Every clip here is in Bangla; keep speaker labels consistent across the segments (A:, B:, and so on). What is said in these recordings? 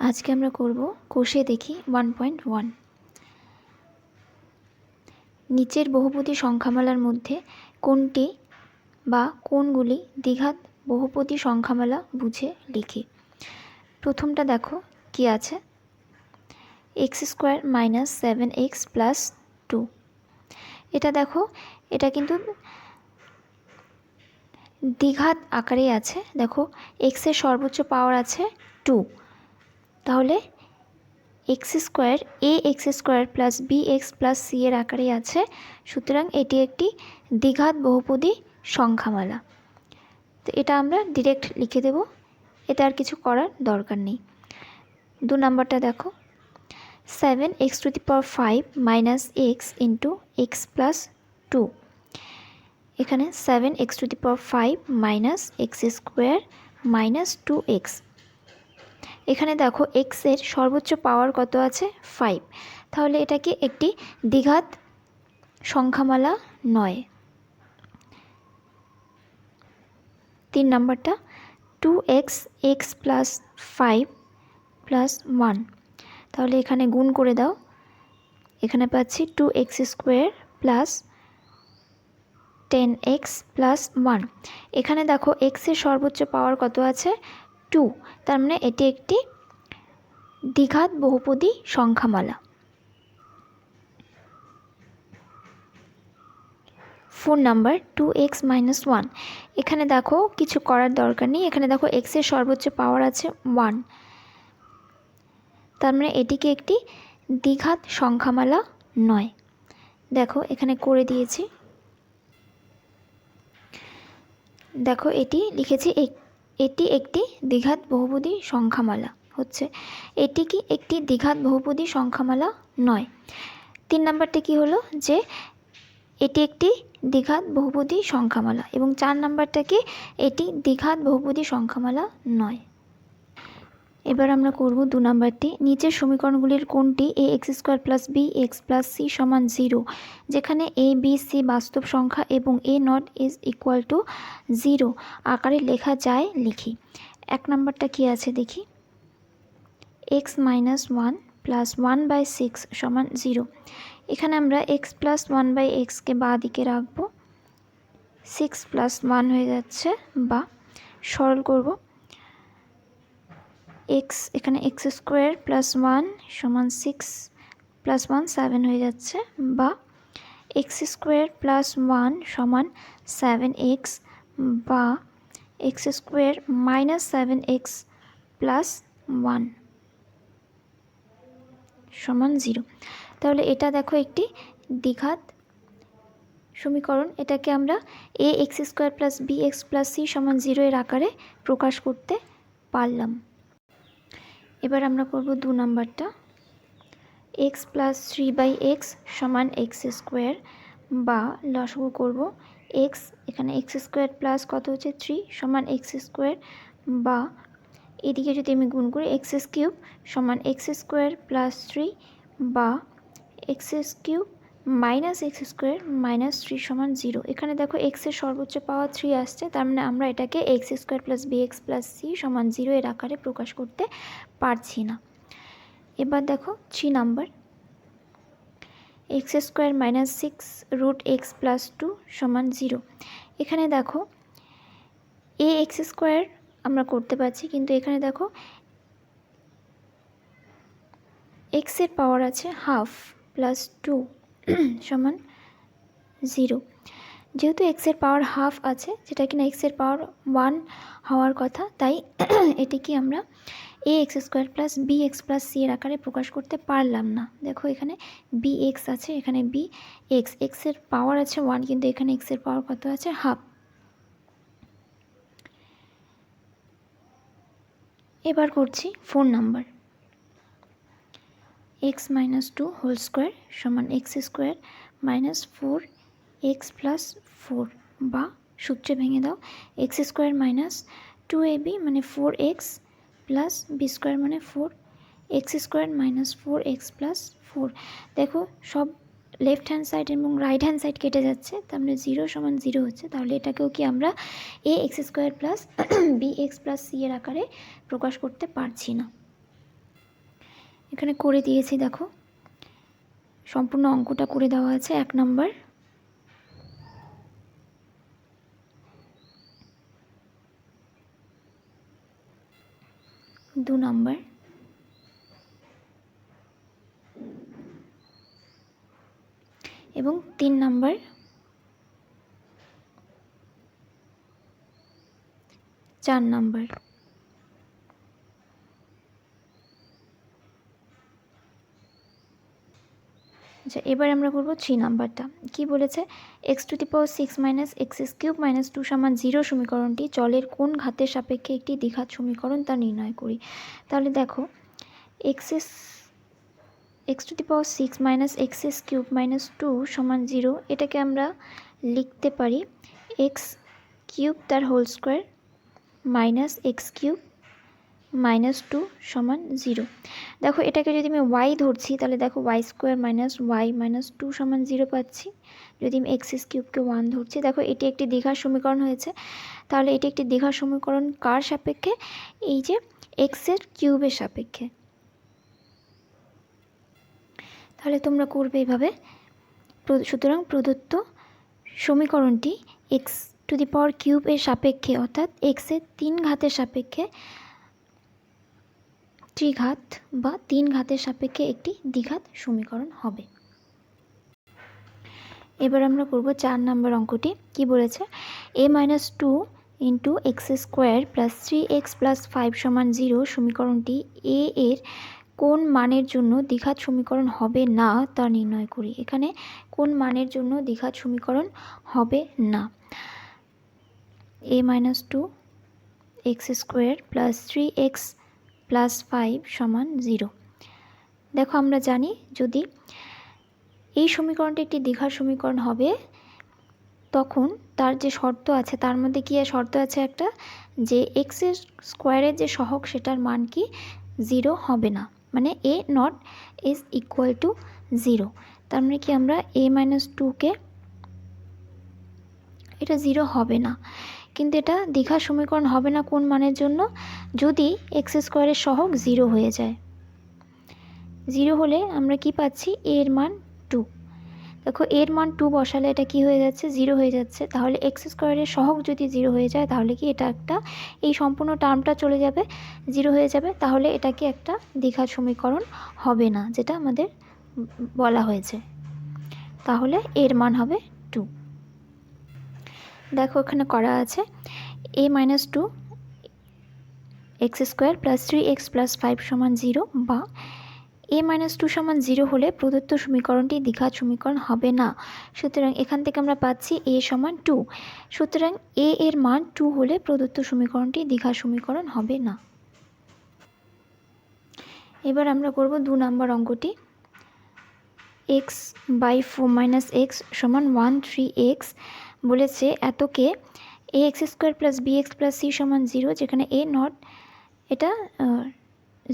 A: আজকে আমরা করব কোষে দেখি 1.1। নিচের বহুপদী সংখ্যামালার মধ্যে কোনটি বা কোনগুলি দ্বিঘাত বহুপদী সংখ্যামালা বুঝে লিখি। প্রথমটা দেখো কি আছে, x² - 7x + 2। এটা দেখো, এটা কিন্তু দ্বিঘাত আকারেই আছে। দেখো x এর সর্বোচ্চ পাওয়ার আছে 2, তাহলে x² ax² + bx + c এর আকারে আছে। সুতরাং এটি একটি দ্বিঘাত বহুপদী সংখ্যামালা। তো এটা আমরা ডিরেক্ট লিখে দেব, এটা আর কিছু করার দরকার নেই। 2 নম্বরটা দেখো, 7x⁵ - x × x + 2। এখানে 7x⁵ - x² - 2x। এখানে দেখো x এর সর্বোচ্চ পাওয়ার কত আছে 5, তাহলে এটা কি একটি দ্বিঘাত সংখ্যামালা নয়। 3 নম্বরটা 2x x + 5 + 1, তাহলে এখানে গুণ করে দাও। এখানে পাচ্ছি 2x² + 10x + 1। এখানে দেখো x এর সর্বোচ্চ পাওয়ার কত আছে 2, তার মানে এটি একটি দ্বিঘাত বহুপদী সংখ্যামালা। 4 নাম্বার 2x - 1। এখানে দেখো কিছু করার দরকার নেই। এখানে দেখো x এর সর্বোচ্চ পাওয়ার আছে 1, তার মানে এটিকে একটি দ্বিঘাত সংখ্যামালা নয়। দেখো এখানে করে দিয়েছি, দেখো এটি লিখেছি, এটি একটি দ্বিঘাত বহুপদী সংখ্যামালা হচ্ছে, এটি কি একটি দ্বিঘাত বহুপদী সংখ্যামালা নয়। 3 নাম্বারটি কি হলো যে এটি একটি দ্বিঘাত বহুপদী সংখ্যামালা, এবং 4 নাম্বারটা কি এটি দ্বিঘাত বহুপদী সংখ্যামালা নয়। এবার আমরা করব 2 নাম্বারটি, নিচের সমীকরণগুলির কোনটি ax² + bx + c = 0, যেখানে a b c বাস্তব সংখ্যা এবং a0 = 0 আকারে লেখা যায় লিখি। 1 নাম্বারটা কি আছে দেখি, x - 1 + 1/6 = 0। এখানে আমরা x + 1/x কে বাঁ দিকে রাখবো, 6 + 1 হয়ে যাচ্ছে, বা সরল করব x, এখানে x² + 1 = 6 + 1 7 হয়ে যাচ্ছে, বা x² + 1 = 7x, বা x² - 7x + 1 = 0। তাহলে এটা দেখো একটি দ্বিঘাত সমীকরণ। এটাকে আমরা ax² + bx + c = 0 এর আকারে প্রকাশ করতে পারলাম। এবার আমরা করব 2 নাম্বারটা, x + 3/x = x², বা লসাগু করব x, এখানে x² প্লাস কত হচ্ছে 3 = x², বা এদিকে যদি আমি গুণ করি x³ = x² + 3, বা x³ - x² - 3 = 0। এখানে দেখো x এর সর্বোচ্চ পাওয়ার 3 আসছে, তার মানে আমরা এটাকে x² + bx + c = 0 এর আকারে প্রকাশ করতে পারছি না। এবার দেখো 3 নাম্বার, x² - 6√x + 2 = 0। এখানে দেখো ax² আমরা করতে পারছি, কিন্তু এখানে দেখো x এর পাওয়ার আছে ½ + 2 = 0। যেহেতু x এর পাওয়ার ½ আছে, যেটা কিনা x এর পাওয়ার 1 হওয়ার কথা, তাই এটিকে আমরা ax² + bx + c এর আকারে প্রকাশ করতে পারলাম না। দেখো এখানে bx আছে, এখানে bx, x এর পাওয়ার আছে 1, কিন্তু এখানে x এর পাওয়ার কত আছে ½। এবার করছি 4 নাম্বার, x - 2² = x² - 4x + 4, বা সূত্রে ভেঙে দাও x² - 2ab মানে 4x + b² মানে 4, x² - 4x + 4। দেখো সব লেফট হ্যান্ড সাইড এবং রাইট হ্যান্ড সাইড কেটে যাচ্ছে, তার মানে 0 = 0 হচ্ছে। তাহলে এটাকেও কি আমরা ax² + bx + c এর আকারে প্রকাশ করতে পারছি না। এখানে করে দিয়েছি, দেখো সম্পূর্ণ অঙ্কটা করে দেওয়া আছে। 1 নাম্বার, 2 নাম্বার এবং 3 নাম্বার, 4 নাম্বার। আচ্ছা, এবার আমরা করব 3 নাম্বারটা। কি বলেছে? x⁻6 - x³ - 2 = 0 সমীকরণটি চলের কোন ঘাতের সাপেক্ষে একটি দ্বিঘাত সমীকরণ তা নির্ণয় করি। তাহলে দেখো x⁻6 - x³ - 2 = 0, এটাকে আমরা লিখতে পারি x³ তার হোল স্কোয়ার মাইনাস x³ - 2 = 0। দেখো এটাকে যদি আমি y ধরছি তাহলে দেখো y² - y - 2 = 0 পাচ্ছি। যদি আমি x³ 1 ধরছি, দেখো এটি একটি দ্বিঘাত সমীকরণ হয়েছে। তাহলে এটি একটি দ্বিঘাত সমীকরণ কার সাপেক্ষে? এই যে x³ সাপেক্ষে। তাহলে তোমরা করবে এইভাবে। সুতরাং প্রদত্ত সমীকরণটি x³ সাপেক্ষে অর্থাৎ x এর 3 ঘাতের সাপেক্ষে ত্রিঘাত বা 3 ঘাতের সাপেক্ষে একটি দ্বিঘাত সমীকরণ হবে। এবার আমরা করব 4 নম্বর অঙ্কটি। কি বলেছে? a-2 × x² + 3x + 5 = 0 সমীকরণটি a এর কোন মানের জন্য দ্বিঘাত সমীকরণ হবে না তা নির্ণয় করি। এখানে কোন মানের জন্য দ্বিঘাত সমীকরণ হবে না? a-2 x² + 3x + 5 = 0। দেখো আমরা জানি যদি এই সমীকরণটি একটি দ্বিঘাত সমীকরণ হবে তখন তার যে শর্ত আছে তার মধ্যে কি শর্ত আছে একটা, যে x² যে সহগ সেটার মান কি 0 হবে না, মানে a0 = 0। তার মানে কি আমরা a-2 কে, এটা 0 হবে না, কিন্তু এটা দ্বিঘাত সমীকরণ হবে না কোন মানের জন্য? যদি x² এর সহগ 0 হয়ে যায়। 0 হলে আমরা কি পাচ্ছি? a এর মান 2। দেখো এর মান 2 বসালে এটা কি হয়ে যাচ্ছে? 0 হয়ে যাচ্ছে। তাহলে x² এর সহগ যদি 0 হয়ে যায় তাহলে কি এটা একটা, এই সম্পূর্ণ টার্মটা চলে যাবে, 0 হয়ে যাবে। তাহলে এটা কি একটা দ্বিঘাত সমীকরণ হবে না, যেটা আমাদের বলা হয়েছে। তাহলে এর মান হবে 2। দেখো এখানে করা আছে a-2 x² + 3x + 5 = 0 বা a-2 = 0 হলে প্রদত্ত সমীকরণটি দ্বিঘাত সমীকরণ হবে না। সুতরাং এখান থেকে আমরা পাচ্ছি a = 2। সুতরাং a এর মান 2 হলে প্রদত্ত সমীকরণটি দ্বিঘাত সমীকরণ হবে না। এবার আমরা করব 2 নম্বর অঙ্কটি। x/4 - x = 1 3x বলেছে এতকে ax² + bx + c = 0, যেখানে a0 এটা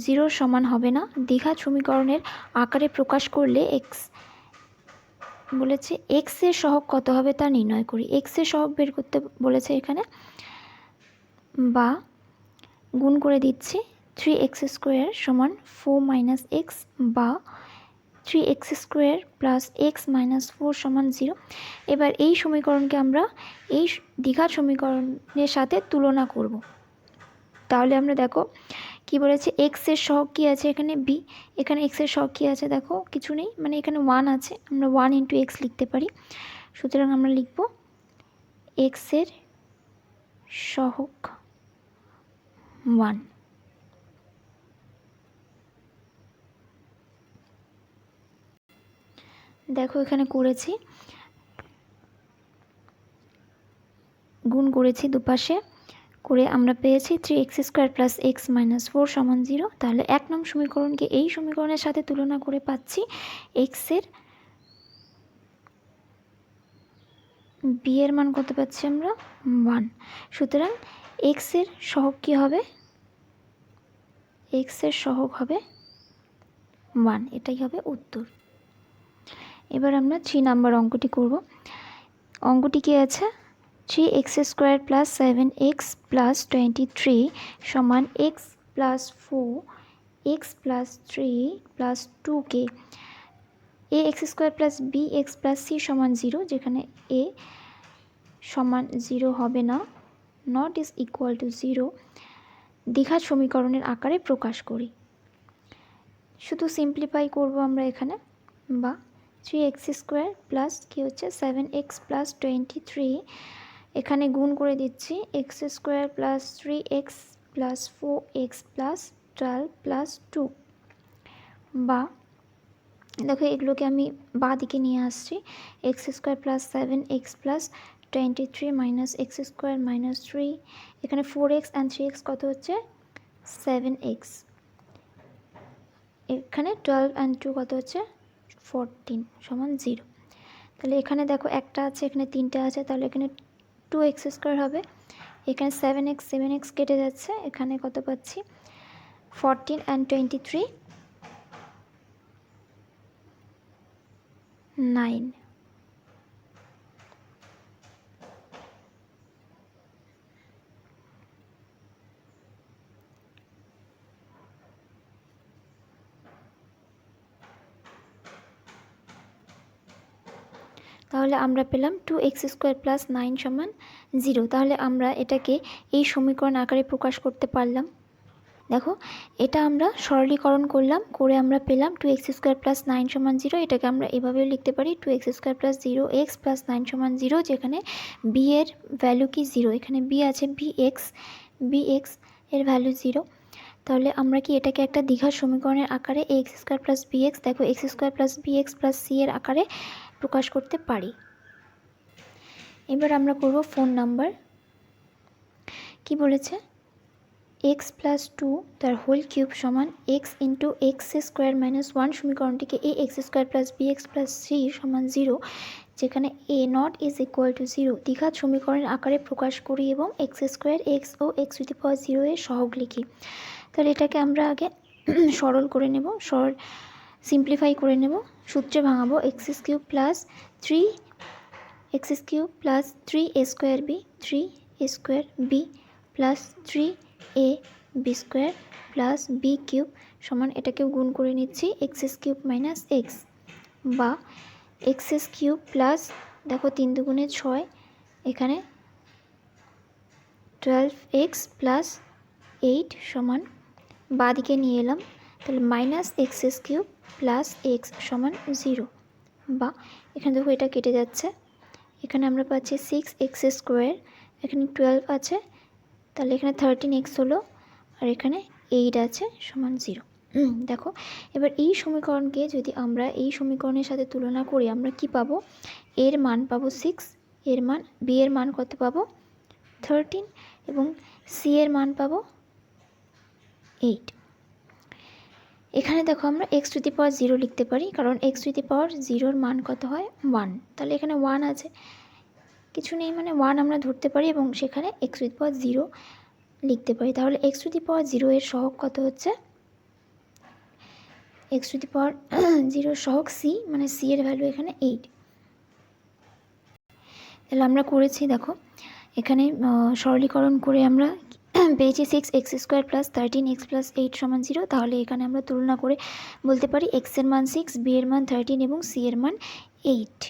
A: 0 সমান হবে না। দ্বিঘাত সমীকরণের আকারে প্রকাশ করলে বলেছে x এর সহগ কত হবে তা নির্ণয় করি। x এর সহগ বের করতে বলেছে এখানে, বা গুণ করে দিচ্ছি 3x² = 4 - x বা 3x² + x - 4 = 0। এবার এই সমীকরণকে আমরা এই দ্বিঘাত সমীকরণের সাথে তুলনা করব। তাহলে আমরা দেখো কি বলেছে, x এর সহগ কি আছে এখানে b, এখানে x এর সহগ কি আছে দেখো কিছু নেই, মানে এখানে 1 আছে, আমরা 1 × x লিখতে পারি। সুতরাং আমরা লিখব x এর সহগ 1। দেখো এখানে করেছি, গুণ করেছি দুপাশে করে আমরা পেয়েছি 3x² + x - 4 = 0। তাহলে 1 নং সমীকরণকে এই সমীকরণের সাথে তুলনা করে পাচ্ছি x এর b এর মান কত পাচ্ছি আমরা? 1। সুতরাং x এর সহগ কি হবে? x এর সহগ হবে 1, এটাই হবে উত্তর। এবার আমরা 3 নম্বর অঙ্কটি করব। অঙ্কটি কি আছে? 3x² + 7x + 23 = x + 4 x plus 3 plus 2k a x square plus b x plus c সমান 0, যেখানে এ সমান 0 হবে না, নট ইজ ইকুয়াল টু 0, দ্বিঘাত সমীকরণের আকারে প্রকাশ করি। শুধু সিম্পলিফাই করব আমরা এখানে, বা 3x স্কোয়ার প্লাস কি হচ্ছে 7x প্লাস 23, এখানে গুণ করে দিচ্ছি x square plus 3x plus 4x plus 12 plus 2, বা দেখো এগুলোকে আমি বাঁ দিকে নিয়ে আসছি, x square plus 7x plus 23 minus x square minus 3, এখানে 4x অ্যান্ড 3x কত হচ্ছে 7x, এখানে 12 অ্যান্ড 2 কত হচ্ছে 14 সমান 0। তাহলে এখানে দেখো একটা আছে, এখানে তিনটে আছে, তাহলে এখানে 2x স্কোয়ার হবে, এখানে 7x কেটে যাচ্ছে, এখানে কত পাচ্ছি 14 অ্যান্ড 23 9। তাহলে আমরা পেলাম 2x স্কোয়ার প্লাস 9 সমান 0। তাহলে আমরা এটাকে এই সমীকরণ আকারে প্রকাশ করতে পারলাম। দেখো এটা আমরা সরলীকরণ করলাম, করে আমরা পেলাম 2x স্কোয়ার প্লাস 9 সমান 0। এটাকে আমরা এভাবেও লিখতে পারি 2x square plus 0x plus 9 সমান 0, যেখানে b এর ভ্যালু কি 0, এখানে b আছে bx এর ভ্যালু 0। তাহলে আমরা কি এটাকে একটা দ্বিঘাত সমীকরণের আকারে ax স্কোয়ার প্লাস bx, দেখো x square plus bx plus c এর আকারে প্রকাশ করতে পারি। এবার আমরা করব ফোন নাম্বার। কি বলেছে, x প্লাস 2 তার হোল কিউব সমান x into x square minus 1 সমীকরণটিকে a x square plus b x plus c সমান 0, যেখানে a not is equal to 0 দ্বিঘাত সমীকরণের আকারে প্রকাশ করি এবং এক্স স্কোয়ার এক্স ও এক্স টু দি পাওয়ার 0 এর সহগ লিখি। তাহলে এটাকে আমরা আগে সরল করে নেব, সিম্পলিফাই করে নেব, সূত্রে ভাঙাবো x cube plus 3x cube plus 3a square b plus 3a b square plus b cube সমান, এটাকেও গুণ করে নিচ্ছি এক্স কিউব মাইনাস এক্স, বা এক্স কিউব প্লাস দেখো 3 দুগুণে 6, এখানে 12x প্লাস 8 সমান বাঁ দিকে নিয়ে এলাম, তাহলে minus x cube plus x সমান 0, বা এখানে দেখো এটা কেটে যাচ্ছে, এখানে আমরা পাচ্ছি 6x স্কোয়ার, এখানে 12 আছে, তাহলে এখানে 13x হলো, আর এখানে 8 আছে সমান 0। দেখো এবার এই সমীকরণকে যদি আমরা এই সমীকরণের সাথে তুলনা করি, আমরা কি পাবো, এর মান পাবো 6, এর মান বি এর মান কত পাবো 13, এবং সি এর মান পাবো 8। এখানে দেখো আমরা এক্স টু দি পাওয়ার 0 লিখতে পারি, কারণ এক্স টু দি পাওয়ার 0-র মান কত হয় 1, তাহলে এখানে 1 আছে, কিছু নেই মানে 1 আমরা ধরতে পারি এবং সেখানে এক্স টু দি পাওয়ার 0 লিখতে পারি। তাহলে এক্স টু দি পাওয়ার 0 এর সহগ কত হচ্ছে, এক্স টু দি পাওয়ার 0 সহগ সি, মানে সি এর ভ্যালু এখানে 8। তাহলে আমরা করেছি, দেখো এখানে সরলীকরণ করে আমরা পেয়েছি 6x square plus 13x plus 8 সমান 0। তাহলে এখানে আমরা তুলনা করে বলতে পারি এক্স এর মান 6, বি এর মান 13 এবং সি এর মান 8।